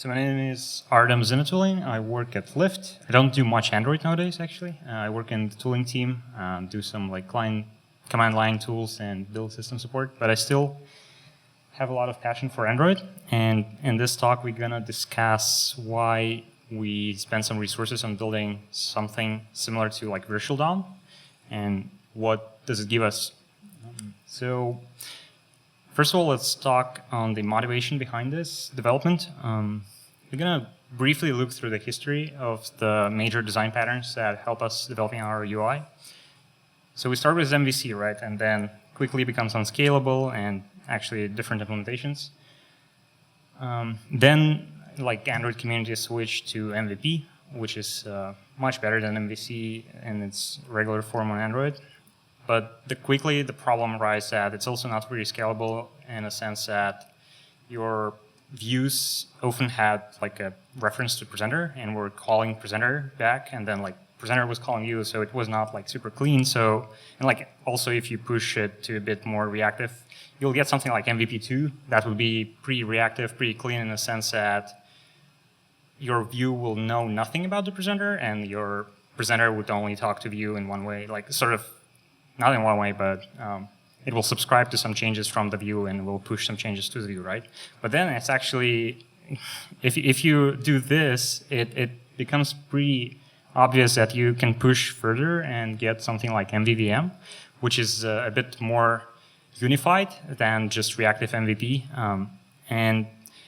So my name is Artem Zinnatullin. I work at Lyft. I don't do much Android nowadays, actually. I work in the tooling team, do some like client command line tools and build system support, but I still have a lot of passion for Android. And in this talk, we're gonna discuss why we spend some resources on building something similar to like Virtual DOM, and what does it give us. So first of all, let's talk on the motivation behind this development. We're gonna briefly look through the history of the major design patterns that help us developing our UI. So we start with MVC, right? And then quickly becomes unscalable and actually different implementations. Then like Android community switched to MVP, which is much better than MVC in its regular form on Android. But quickly the problem arises that it's also not very scalable in a sense that your views often had like a reference to presenter, and we're calling presenter back, and then like presenter was calling you, so it was not like super clean. So, and like also if you push it to a bit more reactive, you'll get something like MVP2 that would be pretty reactive, pretty clean in the sense that your view will know nothing about the presenter, and your presenter would only talk to view in one way, like sort of not in one way, but it will subscribe to some changes from the view and will push some changes to the view, right? But then it's actually, if you do this, it becomes pretty obvious that you can push further and get something like MVVM, which is a bit more unified than just reactive MVP. And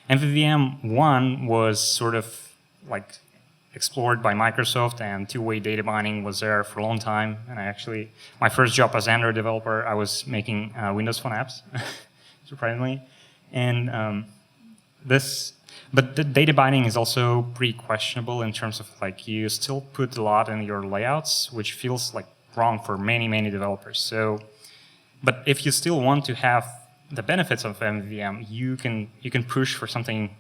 MVVM 1 was sort of like explored by Microsoft, and two-way data binding was there for a long time. And I actually, my first job as Android developer, I was making Windows Phone apps, surprisingly. And but the data binding is also pretty questionable in terms of like you still put a lot in your layouts, which feels like wrong for many, many developers. So, but if you still want to have the benefits of MVVM, you can push for something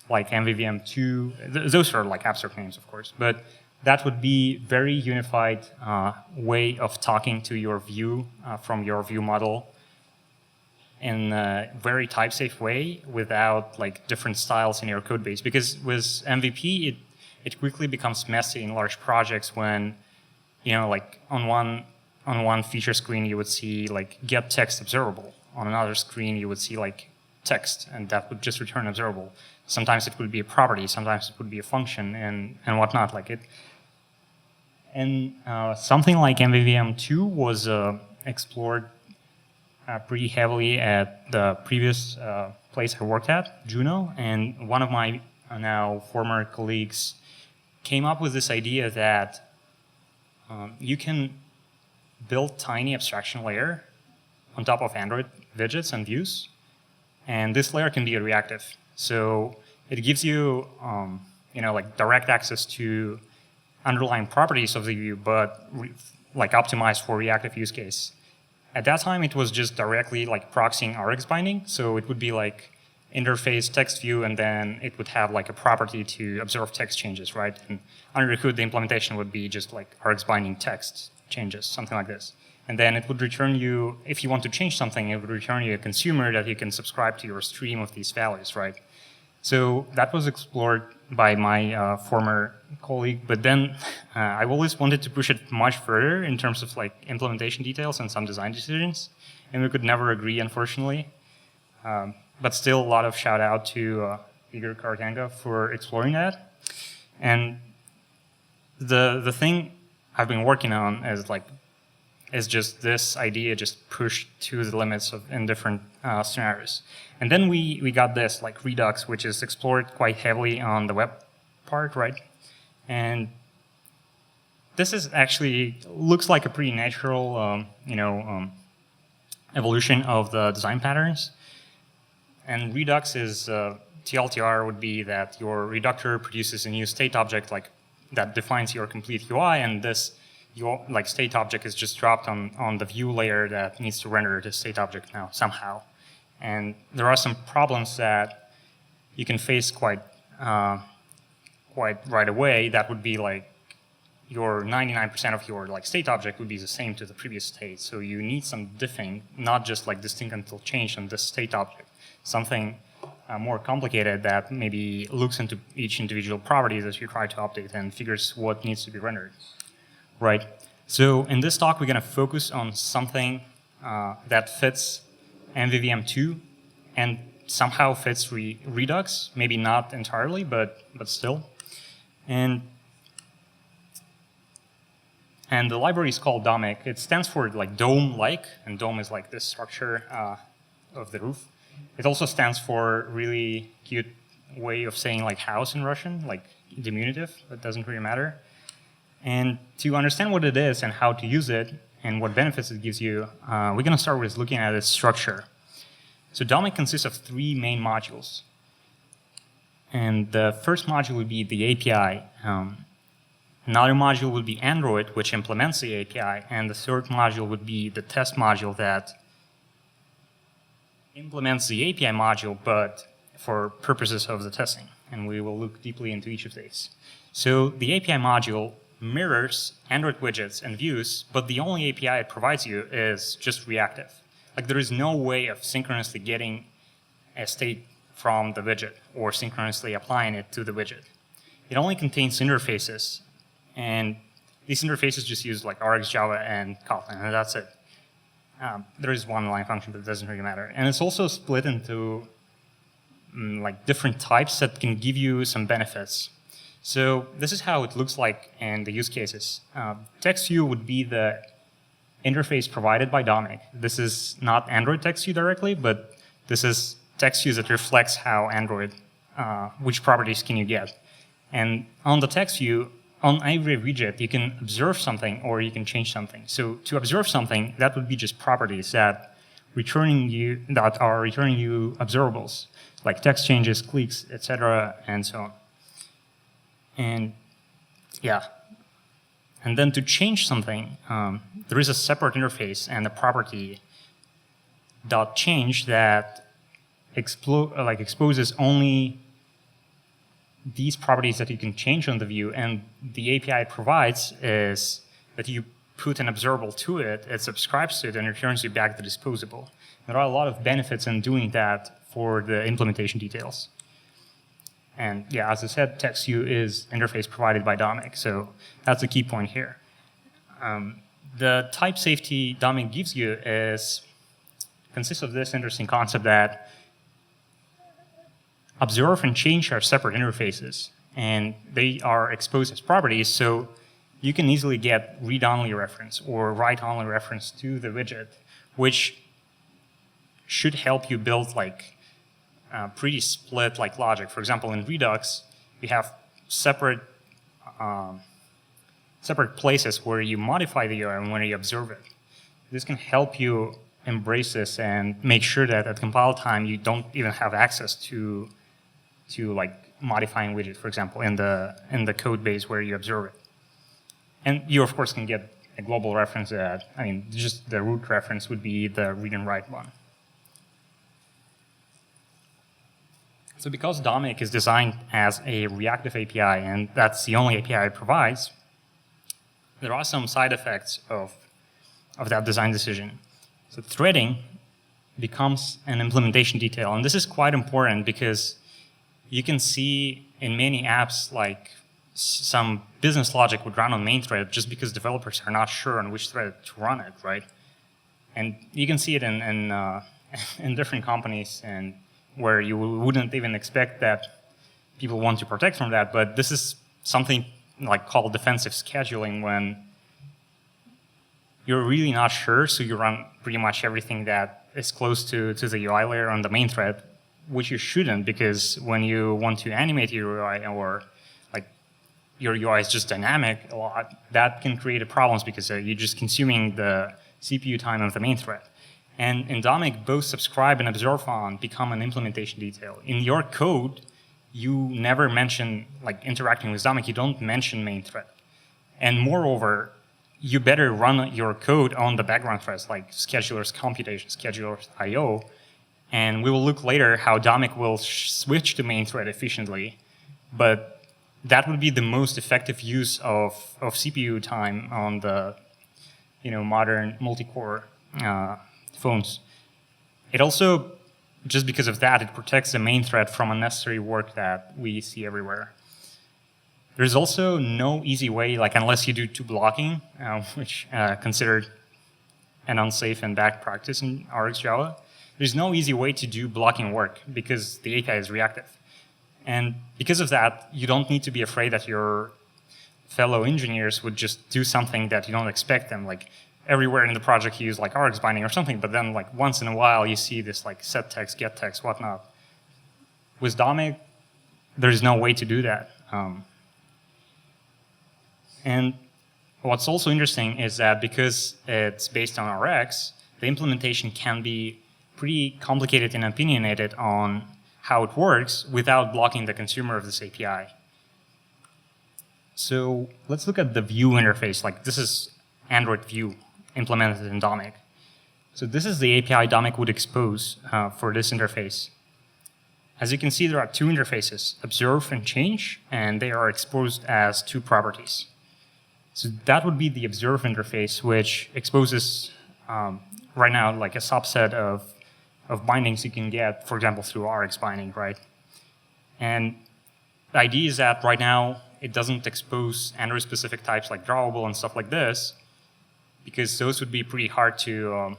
like MVVM2, those are like abstract names, of course, but that would be very unified way of talking to your view from your view model in a very type-safe way without like different styles in your code base. Because with MVP, it quickly becomes messy in large projects when, you know, like on one feature screen you would see like get text observable. On another screen you would see like text, and that would just return observable. Sometimes it would be a property, sometimes it would be a function, and whatnot like it. And something like MVVM2 was explored pretty heavily at the previous place I worked at, Juno, and one of my now former colleagues came up with this idea that you can build tiny abstraction layer on top of Android widgets and views, and this layer can be reactive. So it gives you, you know, like direct access to underlying properties of the view, but like optimized for reactive use case. At that time, it was just directly like proxying Rx binding. So it would be like interface text view, and then it would have like a property to observe text changes, right? And under the hood, the implementation would be just like Rx binding text changes, something like this. And then it would return you, if you want to change something, it would return you a consumer that you can subscribe to your stream of these values, right? So that was explored by my former colleague, but then I always wanted to push it much further in terms of like implementation details and some design decisions, and we could never agree, unfortunately. But still, a lot of shout out to Igor Kartenko for exploring that. And the thing I've been working on is just this idea just pushed to the limits of in different scenarios. And then we got this like Redux, which is explored quite heavily on the web part, right? And this is actually looks like a pretty natural, evolution of the design patterns. And Redux is TLTR would be that your reductor produces a new state object like that defines your complete UI, and this your like state object is just dropped on the view layer that needs to render the state object now somehow. And there are some problems that you can face quite right away. That would be like your 99% of your like state object would be the same to the previous state. So you need some diffing, not just like distinct until change on this state object. Something more complicated that maybe looks into each individual properties as you try to update and figures what needs to be rendered, right? So in this talk, we're going to focus on something that fits MVVM2 and somehow fits Redux, maybe not entirely, but still. And the library is called Domic. It stands for like dome-like, and dome is like this structure of the roof. It also stands for really cute way of saying like house in Russian, like diminutive, but doesn't really matter. And to understand what it is and how to use it and what benefits it gives you, we're going to start with looking at its structure. So Domic consists of 3 main modules. And the first module would be the API. Another module would be Android, which implements the API. And the third module would be the test module that implements the API module, but for purposes of the testing. And we will look deeply into each of these. So the API module mirrors Android widgets and views, but the only API it provides you is just reactive. Like there is no way of synchronously getting a state from the widget or synchronously applying it to the widget. It only contains interfaces, and these interfaces just use like RxJava and Kotlin, and that's it. There is one line function, but it doesn't really matter. And it's also split into like different types that can give you some benefits. So this is how it looks like in the use cases. Text view would be the interface provided by Domic. This is not Android text view directly, but this is text view that reflects how Android, which properties can you get. And on the text view, on every widget, you can observe something or you can change something. So to observe something, that would be just properties that are returning you observables, like text changes, clicks, etc., and so on. And yeah, and then to change something, there is a separate interface and a property .change that exposes only these properties that you can change on the view, and the API it provides is that you put an observable to it, it subscribes to it, and returns you back the disposable. There are a lot of benefits in doing that for the implementation details. And yeah, as I said, TextView is interface provided by Domic, so that's the key point here. The type safety Domic gives you consists of this interesting concept that observe and change are separate interfaces, and they are exposed as properties, so you can easily get read-only reference or write-only reference to the widget, which should help you build like pretty split like logic. For example, in Redux, we have separate places where you modify the URI and where you observe it. This can help you embrace this and make sure that at compile time you don't even have access to like modifying widget, for example, in the code base where you observe it. And you of course can get a global reference that, I mean, just the root reference would be the read and write one. So because Domic is designed as a reactive API, and that's the only API it provides, there are some side effects of that design decision. So threading becomes an implementation detail, and this is quite important because you can see in many apps like some business logic would run on main thread just because developers are not sure on which thread to run it, right? And you can see it in different companies and where you wouldn't even expect that people want to protect from that, but this is something like called defensive scheduling when you're really not sure, so you run pretty much everything that is close to the UI layer on the main thread, which you shouldn't, because when you want to animate your UI or like your UI is just dynamic a lot, that can create problems because you're just consuming the CPU time of the main thread. And in Domic, both subscribe and observe on become an implementation detail. In your code, you never mention, like interacting with Domic, you don't mention main thread. And moreover, you better run your code on the background threads like schedulers computation, schedulers IO, and we will look later how Domic will switch to main thread efficiently, but that would be the most effective use of CPU time on the modern multi-core phones. It also just because of that, it protects the main thread from unnecessary work that we see everywhere. There's also no easy way, like unless you do two blocking, which considered an unsafe and bad practice in RxJava, there's no easy way to do blocking work because the API is reactive. And because of that, you don't need to be afraid that your fellow engineers would just do something that you don't expect them. Like everywhere in the project you use like Rx binding or something, but then like once in a while you see this like set text, get text, whatnot. With Domic, there's no way to do that. And what's also interesting is that because it's based on Rx, the implementation can be pretty complicated and opinionated on how it works without blocking the consumer of this API. So let's look at the view interface. Like this is Android view implemented in Domic. So this is the API Domic would expose for this interface. As you can see, there are two interfaces, observe and change, and they are exposed as two properties. So that would be the observe interface, which exposes right now like a subset of bindings you can get, for example, through Rx binding, right? And the idea is that right now it doesn't expose Android-specific types like drawable and stuff like this, because those would be pretty hard to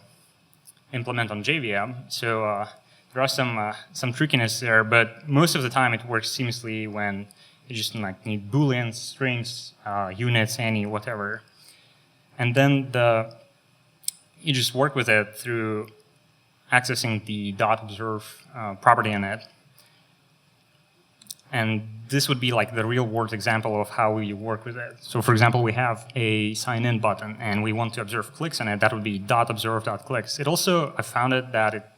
implement on JVM. So there are some trickiness there, but most of the time it works seamlessly when you just like need booleans, strings, units, any, whatever. And then you just work with it through accessing the .observe property in it. And this would be like the real-world example of how we work with it. So for example, we have a sign-in button, and we want to observe clicks on it. That would be .observe.clicks. It also, I found it that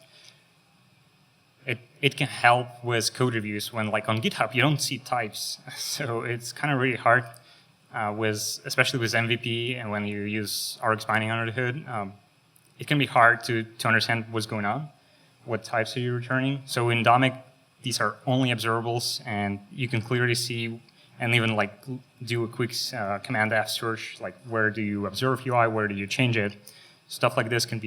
it can help with code reviews when, like on GitHub, you don't see types. So it's kind of really hard, especially with MVP and when you use Rx binding under the hood. It can be hard to understand what's going on, what types are you returning. So in Domic, these are only observables, and you can clearly see and even like do a quick command F search, like where do you observe UI, where do you change it. Stuff like this can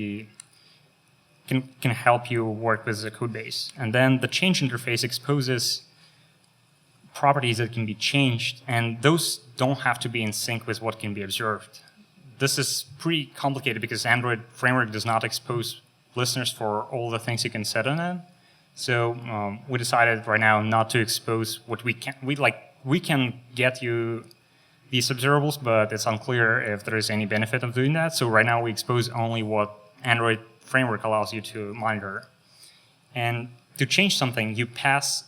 help you work with the code base. And then the change interface exposes properties that can be changed, and those don't have to be in sync with what can be observed. This is pretty complicated because Android framework does not expose listeners for all the things you can set on it. So we decided right now not to expose what we can. We can get you these observables, but it's unclear if there is any benefit of doing that. So right now we expose only what Android framework allows you to monitor. And to change something, you pass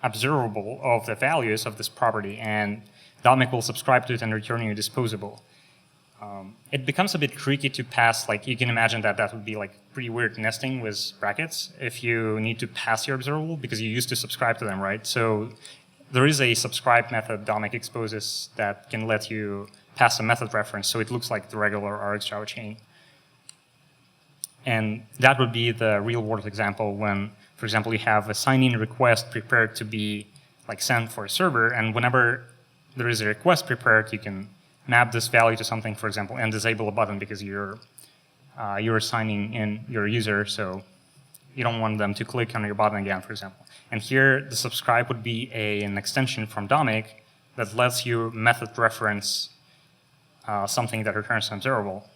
observable of the values of this property, and Domic will subscribe to it and return you disposable. It becomes a bit tricky to pass, like you can imagine that would be like pretty weird nesting with brackets if you need to pass your observable because you used to subscribe to them, right? So there is a subscribe method Domic exposes that can let you pass a method reference, so it looks like the regular RxJava chain. And that would be the real-world example when, for example, you have a sign-in request prepared to be like sent for a server, and whenever there is a request prepared, you can map this value to something, for example, and disable a button because you're signing in your user, so you don't want them to click on your button again, for example. And here, the subscribe would be an extension from Domic that lets you method reference something that returns an observable.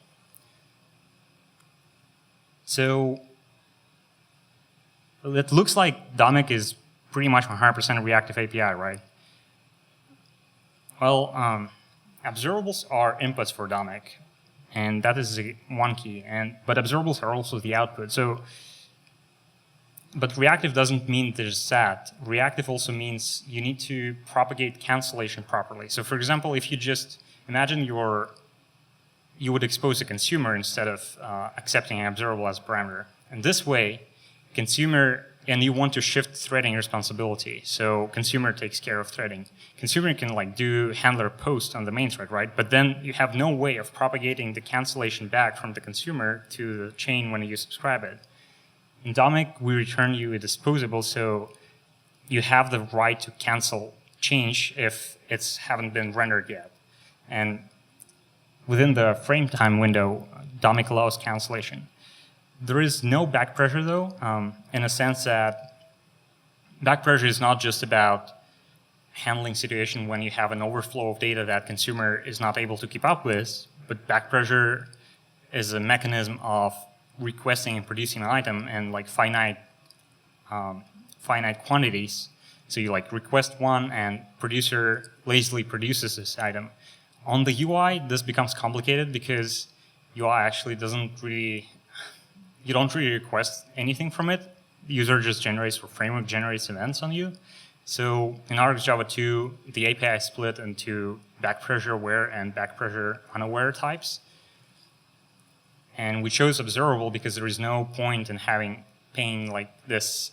So it looks like Domic is pretty much 100% reactive API, right? Well, observables are inputs for Domic, and that is one key. But observables are also the output. But reactive doesn't mean there's that. Reactive also means you need to propagate cancellation properly. So for example, if you just imagine you would expose a consumer instead of accepting an observable as a parameter. And this way, consumer, and you want to shift threading responsibility. So consumer takes care of threading. Consumer can like do handler post on the main thread, right? But then you have no way of propagating the cancellation back from the consumer to the chain when you subscribe it. In Domic, we return you a disposable, so you have the right to cancel change if it's haven't been rendered yet. And within the frame time window, Domic allows cancellation. There is no back pressure, though, in a sense that back pressure is not just about handling situation when you have an overflow of data that consumer is not able to keep up with, but back pressure is a mechanism of requesting and producing an item and like finite quantities. So you like request one and producer lazily produces this item. On the UI, this becomes complicated because UI actually doesn't really, you don't really request anything from it. The user just generates, or framework generates events on you. So in RxJava 2, the API is split into back pressure aware and back pressure unaware types. And we chose observable because there is no point in paying like this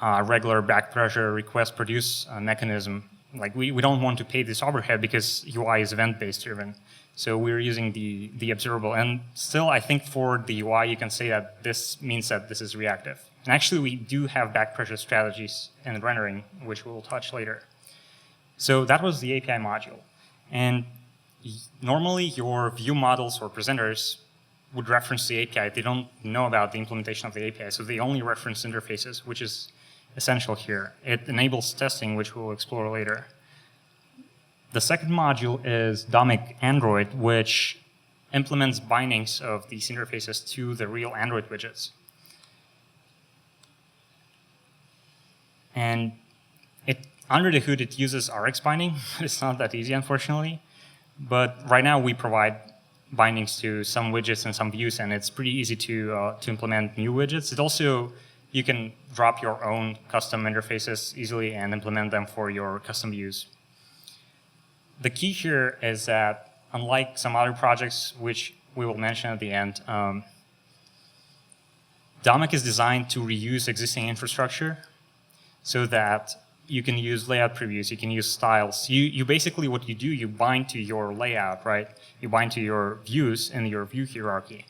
regular back pressure request produce mechanism. Like we don't want to pay this overhead because UI is event-based driven. So we're using the observable. And still, I think for the UI, you can say that this means that this is reactive. And actually, we do have back pressure strategies in rendering, which we'll touch later. So that was the API module. And normally, your view models or presenters would reference the API. They don't know about the implementation of the API, so they only reference interfaces, which is essential here. It enables testing, which we'll explore later. The second module is Domic Android, which implements bindings of these interfaces to the real Android widgets. And under the hood, it uses Rx binding. It's not that easy, unfortunately. But right now, we provide bindings to some widgets and some views, and it's pretty easy to implement new widgets. It also, you can drop your own custom interfaces easily and implement them for your custom views. The key here is that, unlike some other projects, which we will mention at the end, Domic is designed to reuse existing infrastructure so that you can use layout previews, you can use styles. You basically, what you do, you bind to your layout, right? You bind to your views in your view hierarchy.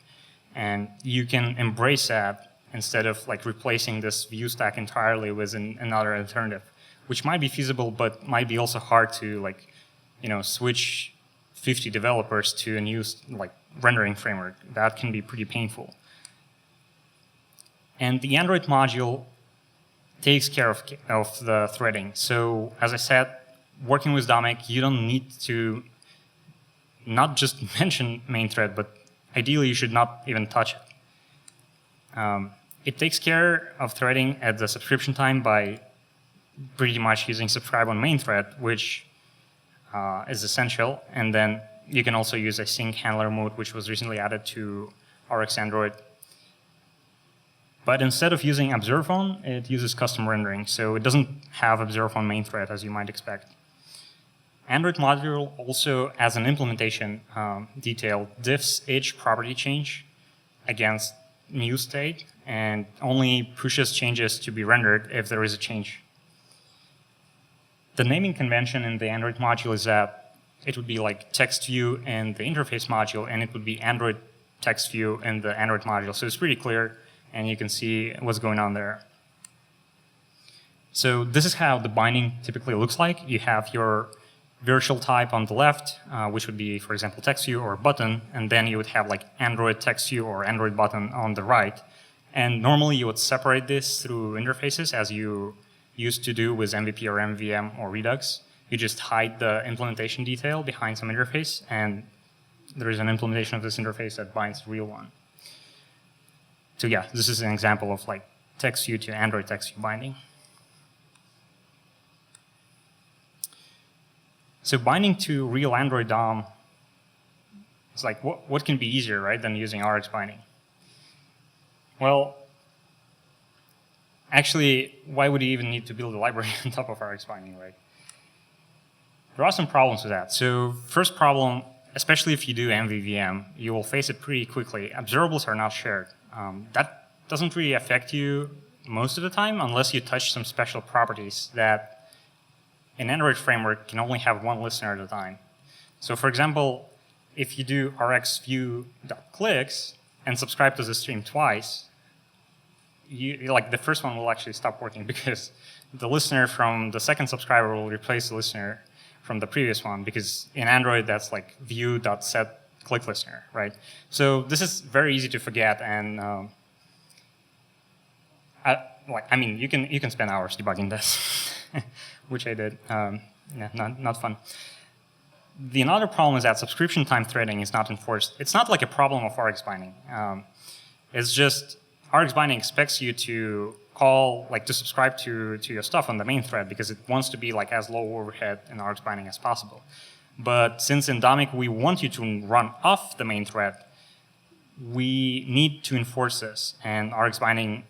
And you can embrace that instead of like replacing this view stack entirely with another alternative, which might be feasible, but might be also hard to like, switch 50 developers to a new like rendering framework. That can be pretty painful. And the Android module takes care of the threading. So as I said, working with Domic, you don't need to not just mention main thread, but ideally you should not even touch it. It takes care of threading at the subscription time by pretty much using subscribe on main thread, which is essential. And then you can also use a sync handler mode, which was recently added to Rx Android. But instead of using observe on, it uses custom rendering. So it doesn't have observe on main thread, as you might expect. Android module also, as an implementation detail, diffs each property change against new state and only pushes changes to be rendered if there is a change. The naming convention in the Android module is that it would be like text view in the interface module, and it would be Android text view in the Android module. So it's pretty clear, and you can see what's going on there. So this is how the binding typically looks like. You have your virtual type on the left, which would be, for example, text view or button, and then you would have like Android text view or Android button on the right. And normally you would separate this through interfaces, as you used to do with MVP or MVVM or Redux. You just hide the implementation detail behind some interface, and there is an implementation of this interface that binds the real one. So yeah, this is an example of like text view to Android text view binding. So binding to real Android DOM, it's like, what can be easier, right, than using Rx binding? Well, actually, why would you even need to build a library on top of Rx binding, right? There are some problems with that. So first problem, especially if you do MVVM, you will face it pretty quickly. Observables are not shared. That doesn't really affect you most of the time unless you touch some special properties that an Android framework can only have one listener at a time. So for example, if you do rxview.clicks and subscribe to the stream twice, like the first one will actually stop working because the listener from the second subscriber will replace the listener from the previous one, because in Android that's like view.set click listener, right? So this is very easy to forget, and you can spend hours debugging this, which I did. Yeah, not fun. The another problem is that subscription time threading is not enforced. It's not like a problem of Rx binding. It's just Rx binding expects you to call, to subscribe to your stuff on the main thread because it wants to be as low overhead in Rx binding as possible. But since in Domic we want you to run off the main thread, we need to enforce this, and Rx binding,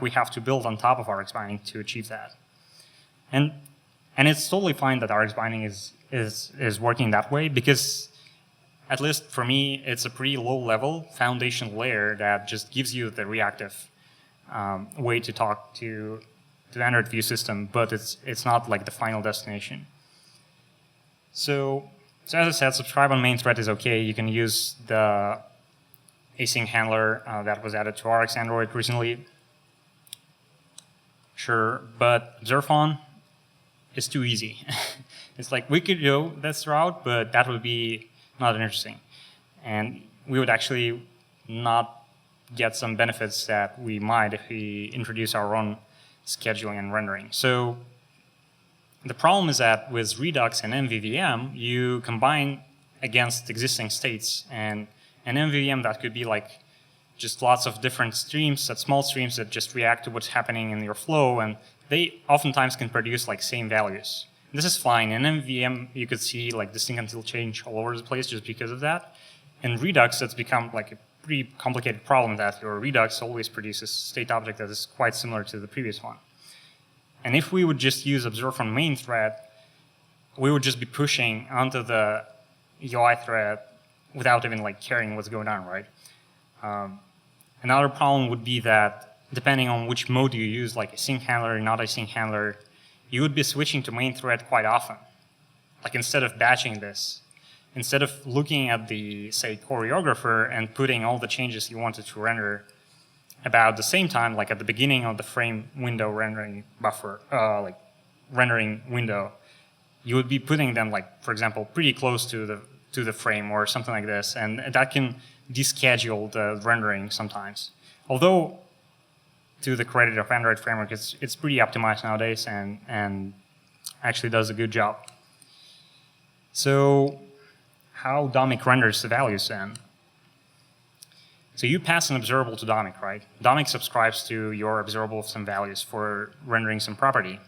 we have to build on top of Rx binding to achieve that. And it's totally fine that Rx binding is working that way because, at least for me, it's a pretty low-level foundation layer that just gives you the reactive way to talk to the Android view system, but it's not the final destination. So as I said, subscribe on main thread is okay. You can use the async handler that was added to Rx Android recently. Sure, but observe on is too easy. It's we could go this route, but that would be not interesting. And we would actually not get some benefits that we might if we introduce our own scheduling and rendering. So the problem is that with Redux and MVVM, you combine against existing states, and an MVVM that could be just lots of different streams, small streams that just react to what's happening in your flow, and they oftentimes can produce same values. This is fine. In MVVM, you could see distinct until change all over the place just because of that. In Redux, it's become a pretty complicated problem that your Redux always produces state object that is quite similar to the previous one. And if we would just use observe on main thread, we would just be pushing onto the UI thread without even caring what's going on, right? Another problem would be that depending on which mode you use, async handler, not async handler, you would be switching to main thread quite often. Instead of batching this, instead of looking at the, say, choreographer and putting all the changes you wanted to render about the same time, at the beginning of the frame window rendering buffer, rendering window, you would be putting them, for example, pretty close to the frame or something like this, and that can deschedule the rendering sometimes. Although, to the credit of Android framework, it's pretty optimized nowadays and actually does a good job. So how Domic renders the values then? So you pass an observable to Domic, right? Domic subscribes to your observable of some values for rendering some property.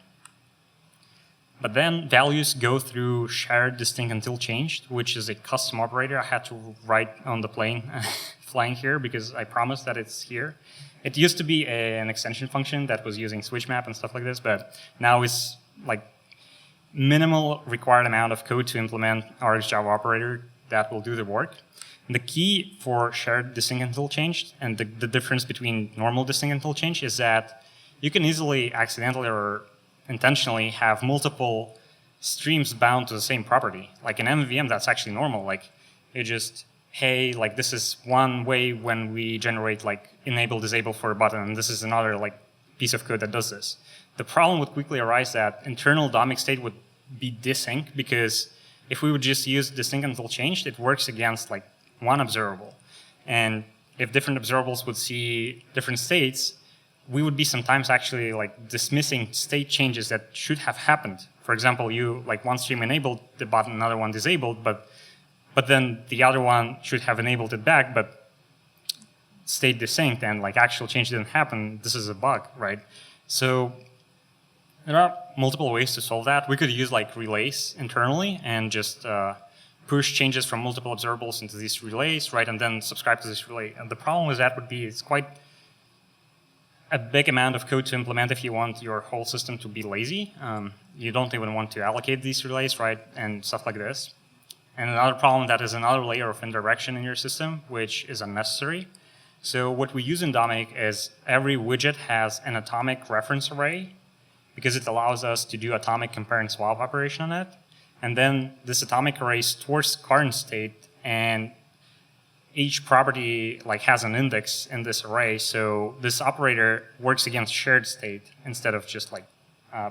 But then values go through shared distinct until changed, which is a custom operator I had to write on the plane flying here because I promised that it's here. It used to be an extension function that was using switch map and stuff like this, but now it's minimal required amount of code to implement RxJava operator that will do the work. And the key for shared distinct until changed and the difference between normal distinct until change is that you can easily accidentally or intentionally have multiple streams bound to the same property. In MVVM, that's actually normal. You just, hey, this is one way when we generate enable, disable for a button, and this is another piece of code that does this. The problem would quickly arise that internal Domic state would be desync because if we would just use distinct until changed, it works against one observable. And if different observables would see different states, we would be sometimes actually dismissing state changes that should have happened. For example, you one stream enabled the button, another one disabled, but then the other one should have enabled it back, but stayed desynced and actual change didn't happen. This is a bug, right? So there are multiple ways to solve that. We could use relays internally and just push changes from multiple observables into these relays, right, and then subscribe to this relay. And the problem with that would be it's quite a big amount of code to implement if you want your whole system to be lazy. You don't even want to allocate these relays, right, and stuff like this. And another problem that is another layer of indirection in your system, which is unnecessary. So what we use in Domic is every widget has an atomic reference array because it allows us to do atomic compare and swap operation on it. And then this atomic array stores current state, and each property has an index in this array. So this operator works against shared state instead of just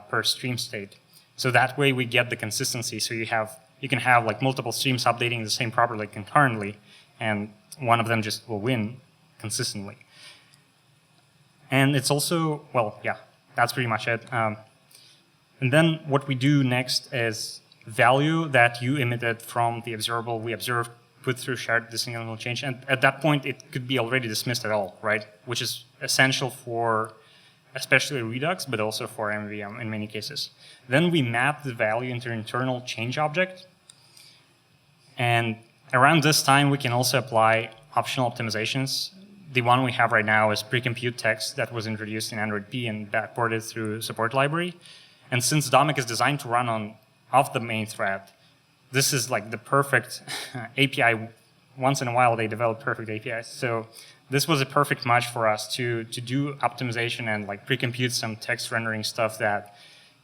per stream state. So that way we get the consistency. So you have you can have like multiple streams updating the same property concurrently, and one of them just will win consistently. And it's also, well, yeah, that's pretty much it. And then what we do next is value that you emitted from the observable we observed put through shared distinguishable change. And at that point, it could be already dismissed at all, right? Which is essential for especially Redux, but also for MVVM in many cases. Then we map the value into an internal change object. And around this time, we can also apply optional optimizations. The one we have right now is pre-compute text that was introduced in Android P and backported through support library. And since Domic is designed to run off the main thread, this is like the perfect API. Once in a while, they develop perfect APIs. So this was a perfect match for us to do optimization and like pre-compute some text rendering stuff that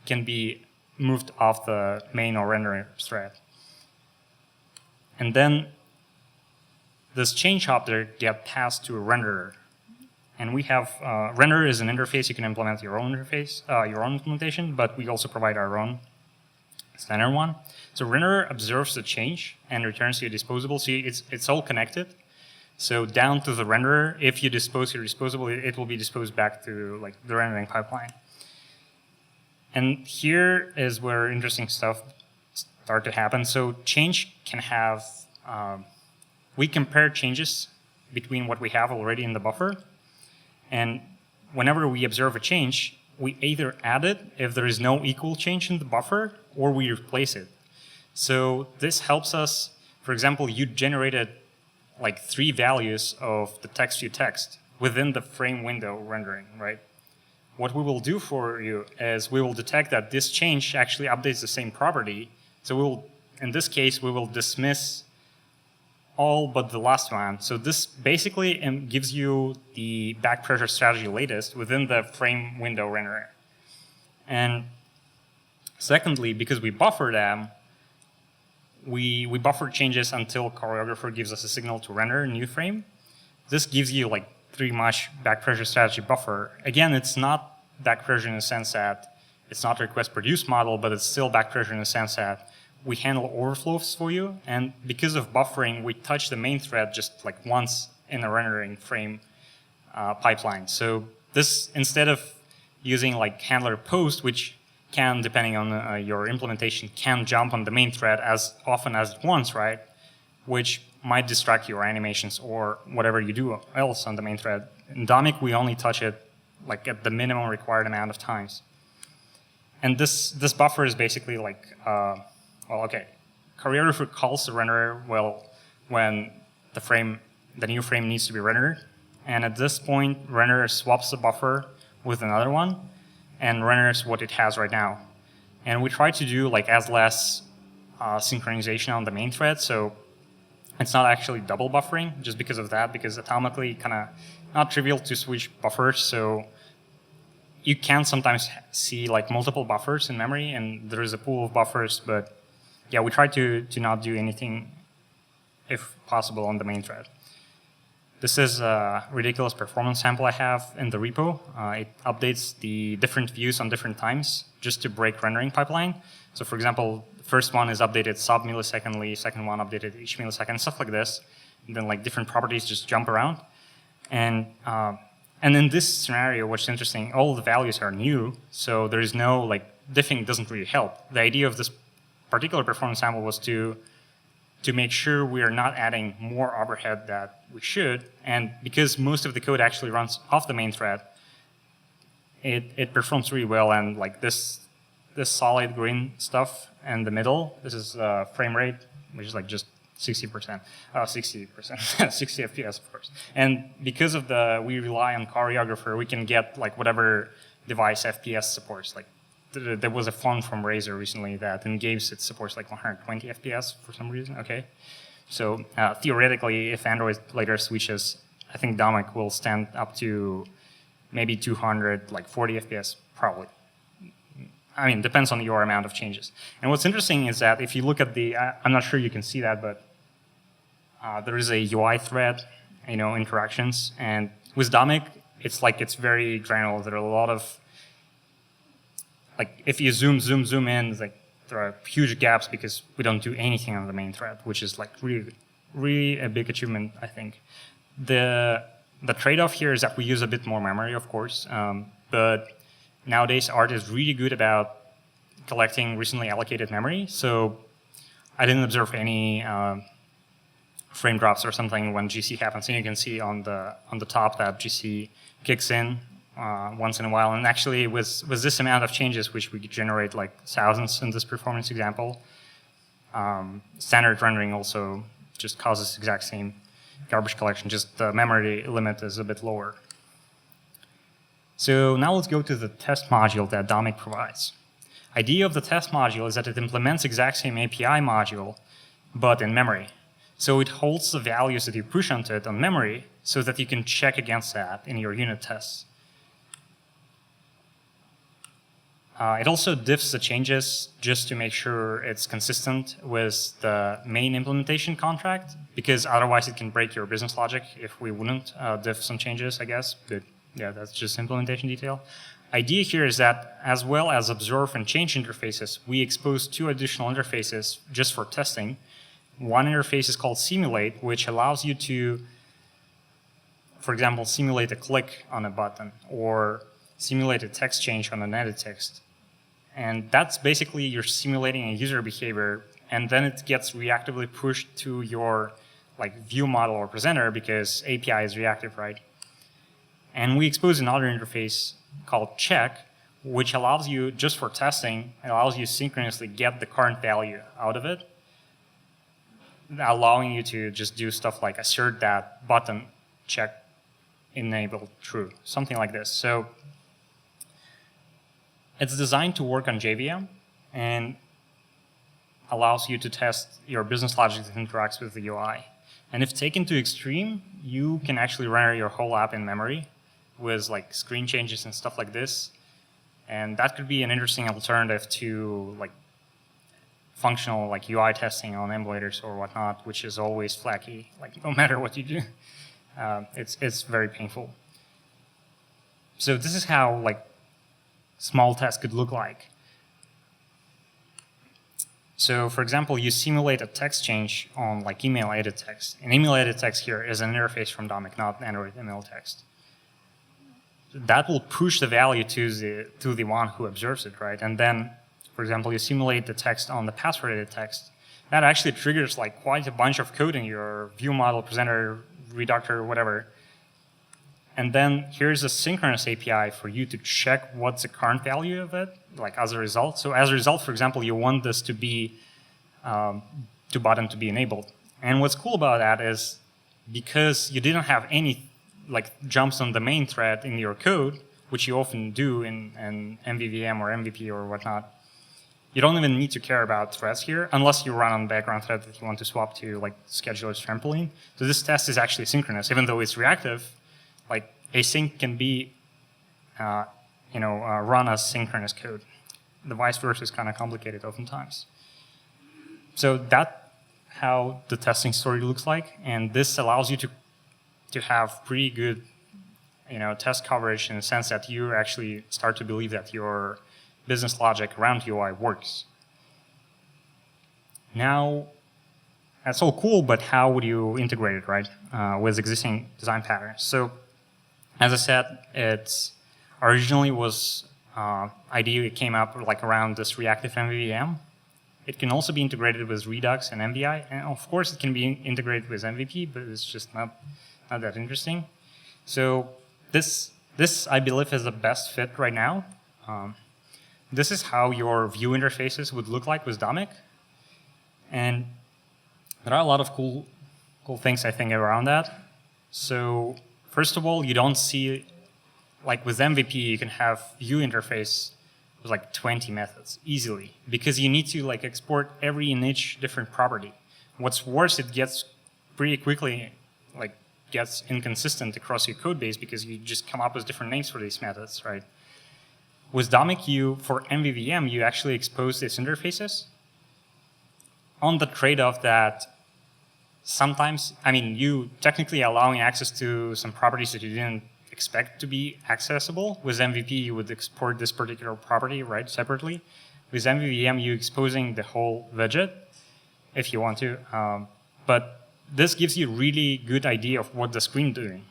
can be moved off the main or rendering thread. And then this change object gets passed to a renderer. And we have, renderer is an interface. You can implement your own interface, your own implementation, but we also provide our own standard one. So renderer observes the change and returns you a disposable. See, it's all connected. So down to the renderer, if you dispose your disposable, it will be disposed back to like the rendering pipeline. And here is where interesting stuff start to happen. So change can have, we compare changes between what we have already in the buffer. And whenever we observe a change, we either add it if there is no equal change in the buffer, or we replace it. So this helps us, for example, you generated like 3 values of the text you text within the frame window rendering, right? What we will do for you is we will detect that this change actually updates the same property. So we will, in this case, we will dismiss all but the last one. So this basically gives you the back pressure strategy latest within the frame window renderer. And secondly, because we buffer them, we buffer changes until choreographer gives us a signal to render a new frame. This gives you like pretty much back pressure strategy buffer. Again, it's not back pressure in the sense that it's not a request produce model, but it's still back pressure in the sense that we handle overflows for you. And because of buffering, we touch the main thread just like once in a rendering frame pipeline. So this, instead of using like handler post, which can, depending on your implementation, can jump on the main thread as often as it wants, right? Which might distract your animations or whatever you do else on the main thread. In Domic, we only touch it like at the minimum required amount of times. And this buffer is basically like, well, okay, choreographer calls the renderer when the new frame needs to be rendered. And at this point, renderer swaps the buffer with another one and renders what it has right now. And we try to do like as less synchronization on the main thread, so it's not actually double buffering just because of that, because atomically kind of not trivial to switch buffers, so you can sometimes see like multiple buffers in memory, and there is a pool of buffers, but yeah, we try to not do anything, if possible, on the main thread. This is a ridiculous performance sample I have in the repo. It updates the different views on different times just to break rendering pipeline. So for example, the first one is updated sub-millisecondly, second one updated each millisecond, stuff like this. And then like different properties just jump around. And in this scenario, what's interesting, all the values are new, so there is no, like, diffing doesn't really help. The idea of this particular performance sample was to make sure we are not adding more overhead that we should, and because most of the code actually runs off the main thread, it performs really well, and like this solid green stuff in the middle, this is frame rate, which is like just 60%, 60 FPS, of course. And because of we rely on choreographer, we can get like whatever device FPS supports. Like there was a phone from Razer recently that in games it supports like 120 FPS for some reason. Okay, so theoretically, if Android later switches, I think Domic will stand up to maybe 200, like 40 FPS probably. I mean, depends on your amount of changes. And what's interesting is that if you look at I'm not sure you can see that, but there is a UI thread, interactions. And with Domic, it's very granular. There are a lot of, like, if you zoom in, it's like there are huge gaps because we don't do anything on the main thread, which is like really a big achievement, I think. The trade-off here is that we use a bit more memory, of course, but nowadays Art is really good about collecting recently allocated memory. So I didn't observe any frame drops or something when GC happens, and you can see on the top that GC kicks in once in a while. And actually, with this amount of changes, which we generate like thousands in this performance example, standard rendering also just causes the exact same garbage collection, just the memory limit is a bit lower. So now let's go to the test module that Domic provides. Idea of the test module is that it implements exact same API module, but in memory. So it holds the values that you push onto it on memory so that you can check against that in your unit tests. It also diffs the changes just to make sure it's consistent with the main implementation contract, because otherwise it can break your business logic if we wouldn't diff some changes, I guess. But yeah, that's just implementation detail. Idea here is that as well as observe and change interfaces, we expose 2 additional interfaces just for testing. One interface is called simulate, which allows you to, for example, simulate a click on a button or simulate a text change on an edit text. And that's basically you're simulating a user behavior, and then it gets reactively pushed to your view model or presenter because API is reactive, right? And we expose another interface called check, which allows you, just for testing, it allows you to synchronously get the current value out of it, allowing you to just do stuff like assert that button check enabled true, something like this. So it's designed to work on JVM and allows you to test your business logic that interacts with the UI. And if taken to extreme, you can actually render your whole app in memory with screen changes and stuff like this. And that could be an interesting alternative to functional UI testing on emulators or whatnot, which is always flaky, no matter what you do. It's very painful. So this is how small tests could look like. So for example, you simulate a text change on email edit text. And email edit text here is an interface from Domic, not Android email text. That will push the value to the one who observes it, right? And then, for example, you simulate the text on the password edit text. That actually triggers quite a bunch of code in your view model, presenter, reductor, whatever. And then here's a synchronous API for you to check what's the current value of it, as a result. So as a result, for example, you want this to be, button to be enabled. And what's cool about that is because you didn't have any jumps on the main thread in your code, which you often do in MVVM or MVP or whatnot, you don't even need to care about threads here unless you run on background thread that you want to swap to scheduler's trampoline. So this test is actually synchronous, even though it's reactive. Async can be, run as synchronous code. The vice versa is kind of complicated oftentimes. So that's how the testing story looks like, and this allows you to have pretty good, test coverage in the sense that you actually start to believe that your business logic around UI works. Now, that's all cool, but how would you integrate it, right, with existing design patterns? So, as I said, it originally was idea it came up around this reactive MVVM. It can also be integrated with Redux and MVI, and of course it can be integrated with MVP, but it's just not that interesting. So this I believe is the best fit right now. This is how your view interfaces would look like with Domic, and there are a lot of cool things I think around that. So first of all, you don't see, with MVP, you can have view interface with 20 methods easily, because you need to export every and each different property. What's worse, it gets pretty quickly gets inconsistent across your code base because you just come up with different names for these methods, right? With Domic, for MVVM, you actually expose these interfaces on the trade-off that sometimes, you technically allowing access to some properties that you didn't expect to be accessible. With MVP, you would export this particular property, right, separately. With MVVM, you're exposing the whole widget if you want to, but this gives you a really good idea of what the screen is doing.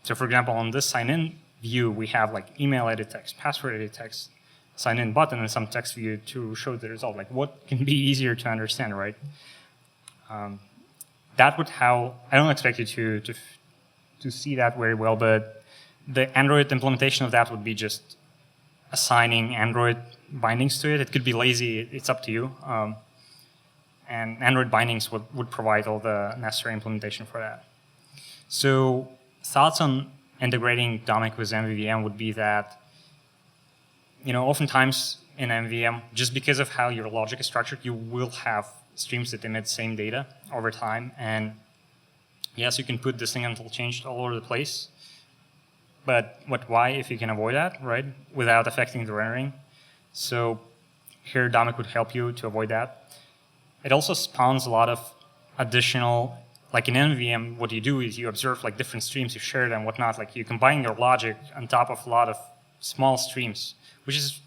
So for example, on this sign-in view, we have like email edit text, password edit text, sign-in button, and some text view to show the result. Like what can be easier to understand, right? That would how, I don't expect you to see that very well, but the Android implementation of that would be just assigning Android bindings to it. It could be lazy, it's up to you. And Android bindings would provide all the necessary implementation for that. So thoughts on integrating Domic with MVVM would be that, oftentimes in MVVM, just because of how your logic is structured, you will have streams that emit same data over time. And yes, you can put this thing until changed all over the place. But why if you can avoid that, right? Without affecting the rendering. So here Domic would help you to avoid that. It also spawns a lot of additional, like in MVVM, what you do is you observe like different streams, you share them, whatnot. Like you combine your logic on top of a lot of small streams, which is,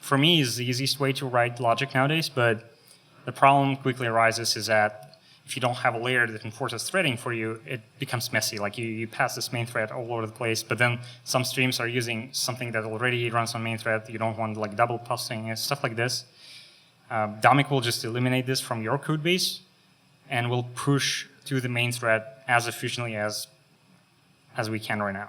for me, is the easiest way to write logic nowadays. But the problem quickly arises is that if you don't have a layer that enforces threading for you, it becomes messy. Like you pass this main thread all over the place, but then some streams are using something that already runs on main thread. You don't want like double processing and stuff like this. Domic will just eliminate this from your code base and will push to the main thread as efficiently as we can right now.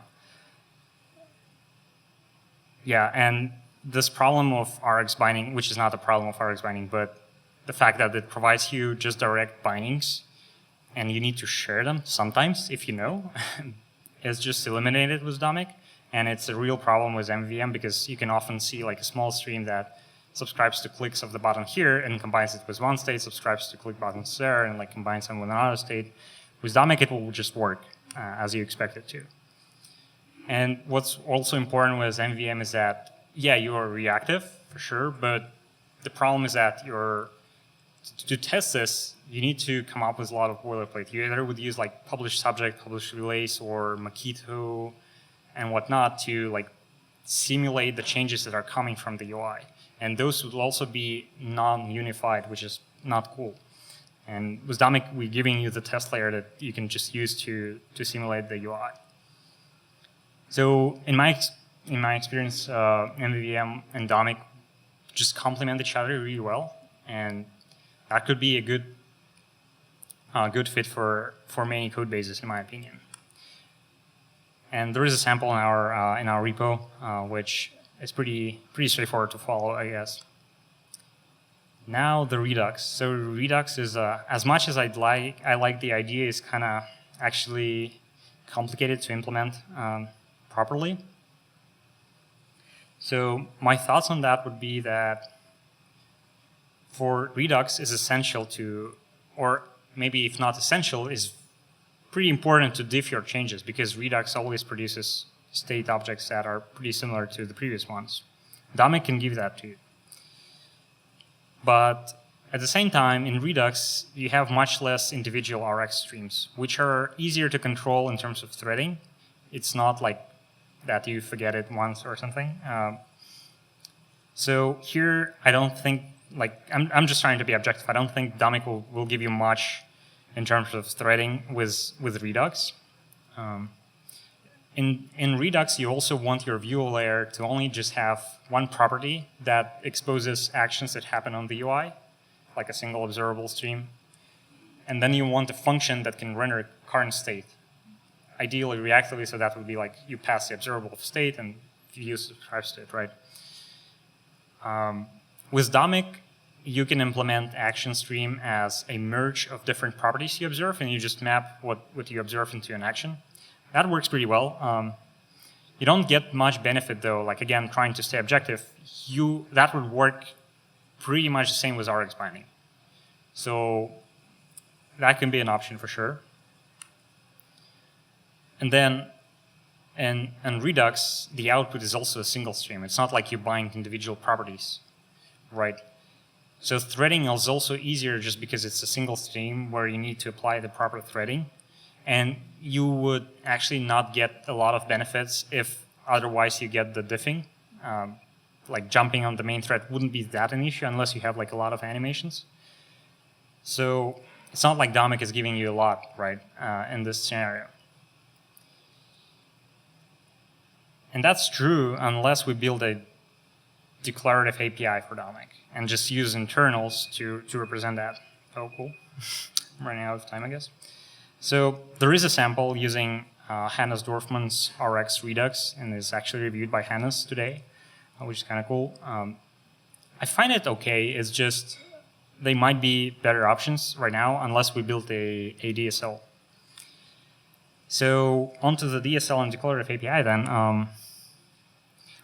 Yeah, and this problem of Rx binding, which is not a problem of Rx binding, but the fact that it provides you just direct bindings and you need to share them sometimes, if you know, is just eliminated with Domic. And it's a real problem with MVVM because you can often see like a small stream that subscribes to clicks of the button here and combines it with one state, subscribes to click buttons there, and like combines them with another state. With Domic, it will just work as you expect it to. And what's also important with MVVM is that, yeah, you are reactive for sure, but the problem is that to test this, you need to come up with a lot of boilerplate. You either would use like publish subject, publish relays, or Makito and whatnot to like simulate the changes that are coming from the UI. And those would also be non-unified, which is not cool. And with Domic, we're giving you the test layer that you can just use to simulate the UI. So in my experience, MVVM and Domic just complement each other really well, and that could be a good fit for many code bases, in my opinion. And there is a sample in our repo, which is pretty straightforward to follow, I guess. Now the Redux. So Redux is as much as I like the idea, is kind of actually complicated to implement properly. So my thoughts on that would be that for Redux is essential to, or maybe if not essential, is pretty important to diff your changes because Redux always produces state objects that are pretty similar to the previous ones. Domic can give that to you. But at the same time, in Redux, you have much less individual Rx streams, which are easier to control in terms of threading. It's not like that you forget it once or something. So here, I don't think, like, I'm just trying to be objective. I don't think Domic will give you much in terms of threading with Redux. In Redux, you also want your view layer to only just have one property that exposes actions that happen on the UI, like a single observable stream. And then you want a function that can render current state, ideally reactively, so that would be like you pass the observable state and view subscribes to it, right? With Domic, you can implement action stream as a merge of different properties you observe, and you just map what you observe into an action. That works pretty well. You don't get much benefit though, like again, trying to stay objective, that would work pretty much the same with Rx binding. So that can be an option for sure. And then in Redux, the output is also a single stream. It's not like you bind individual properties, right? So threading is also easier just because it's a single stream where you need to apply the proper threading. And you would actually not get a lot of benefits if otherwise you get the diffing. like jumping on the main thread wouldn't be that an issue unless you have like a lot of animations. So it's not like Domic is giving you a lot, right, in this scenario. And that's true unless we build a declarative API for Domic and just use internals to represent that. Oh, cool. I'm running out of time, I guess. So there is a sample using Hannes Dorfman's Rx Redux, and it's actually reviewed by Hannes today, which is kind of cool. I find it okay. It's just they might be better options right now unless we build a DSL. So onto the DSL and declarative API then.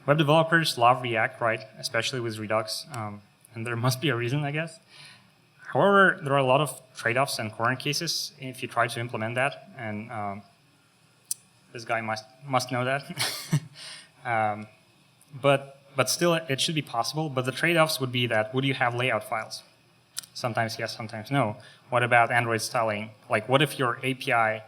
Web developers love React, right? Especially with Redux, and there must be a reason, I guess. However, there are a lot of trade-offs and corner cases if you try to implement that, and this guy must know that. But still, it should be possible. But the trade-offs would be that would you have layout files? Sometimes yes, sometimes no. What about Android styling? Like, what if your API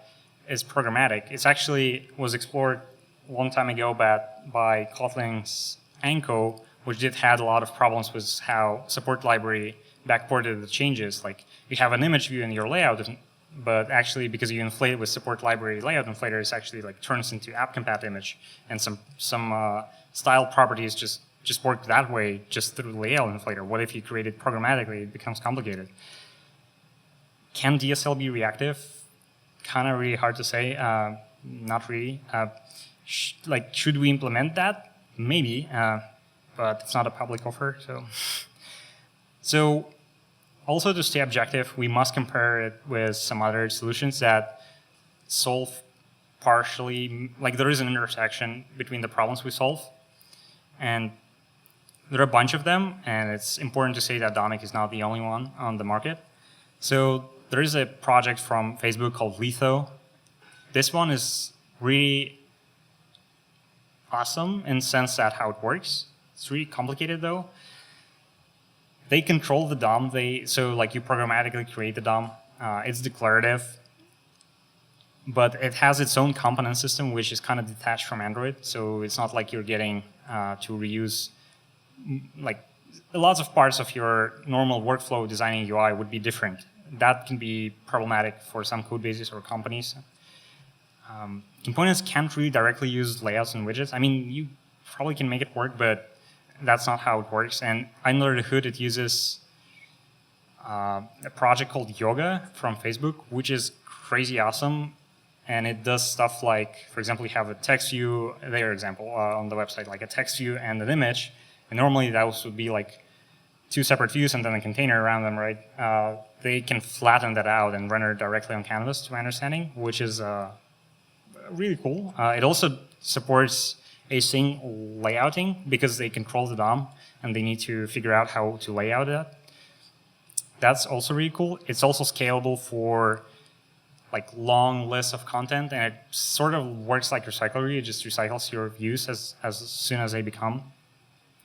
is programmatic? It's actually was explored a long time ago by Kotlin's Anko, which did had a lot of problems with how support library backported the changes. Like, you have an image view in your layout, but actually because you inflate it with support library layout inflator, it actually like turns into appcompat image, and some style properties just work that way just through the layout inflator. What if you create it programmatically? It becomes complicated. Can DSL be reactive? Kind of really hard to say. Not really. Should we implement that? Maybe, but it's not a public offer. So also to stay objective, we must compare it with some other solutions that solve partially, like there is an intersection between the problems we solve. And there are a bunch of them, and it's important to say that Domic is not the only one on the market. So there is a project from Facebook called Litho. This one is really awesome in the sense that how it works. It's really complicated though. They control the DOM. So like you programmatically create the DOM. It's declarative, but it has its own component system, which is kind of detached from Android. So it's not like you're getting to reuse, like lots of parts of your normal workflow designing UI would be different. That can be problematic for some code bases or companies. Components can't really directly use layouts and widgets. I mean, you probably can make it work, but that's not how it works. And under the hood, it uses a project called Yoga from Facebook, which is crazy awesome. And it does stuff like, for example, you have a text view, their example on the website, like a text view and an image. And normally those would be like two separate views and then a container around them, right? They can flatten that out and render directly on canvas, to my understanding, which is really cool. It also supports async layouting because they control the DOM and they need to figure out how to lay out that. That's also really cool. It's also scalable for like long lists of content, and it sort of works like recycler. It just recycles your views as soon as they become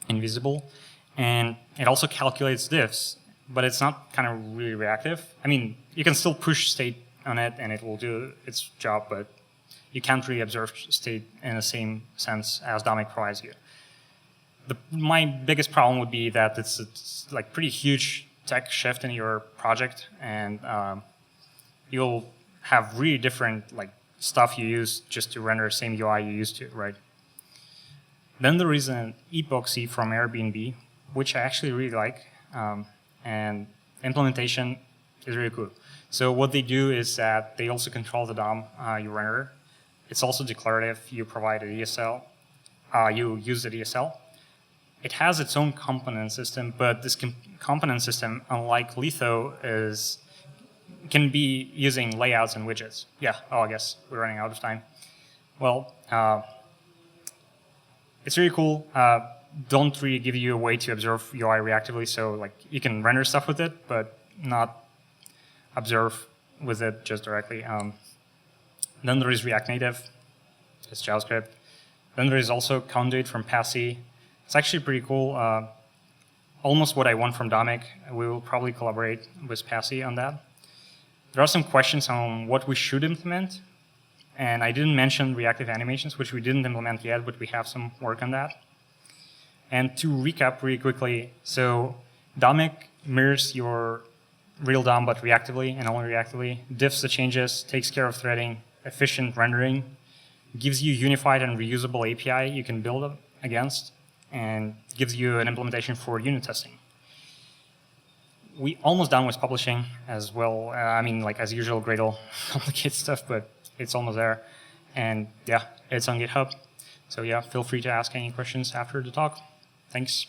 invisible. And it also calculates diffs, but it's not kind of really reactive. I mean, you can still push state on it and it will do its job, but you can't really observe state in the same sense as Domic provides you. My biggest problem would be that it's like pretty huge tech shift in your project, and you'll have really different like stuff you use just to render the same UI you used to, right? Then there is an epoxy from Airbnb, which I actually really like, and implementation is really cool. So what they do is that they also control the DOM you render. It's also declarative. You provide a DSL. You use the DSL. It has its own component system, but this component system, unlike Litho, can be using layouts and widgets. Yeah, I guess we're running out of time. Well, it's really cool. Don't really give you a way to observe UI reactively, so like you can render stuff with it, but not observe with it just directly. Then there is React Native, it's JavaScript. Then there is also Conduit from Passy. It's actually pretty cool. Almost what I want from Domic. We will probably collaborate with Passy on that. There are some questions on what we should implement. And I didn't mention reactive animations, which we didn't implement yet, but we have some work on that. And to recap really quickly, so Domic mirrors your real DOM but reactively and only reactively, diffs the changes, takes care of threading, efficient rendering, gives you unified and reusable API you can build against, and gives you an implementation for unit testing. We almost done with publishing as well. I mean, like as usual, Gradle complicates stuff, but it's almost there. And yeah, it's on GitHub. So yeah, feel free to ask any questions after the talk. Thanks.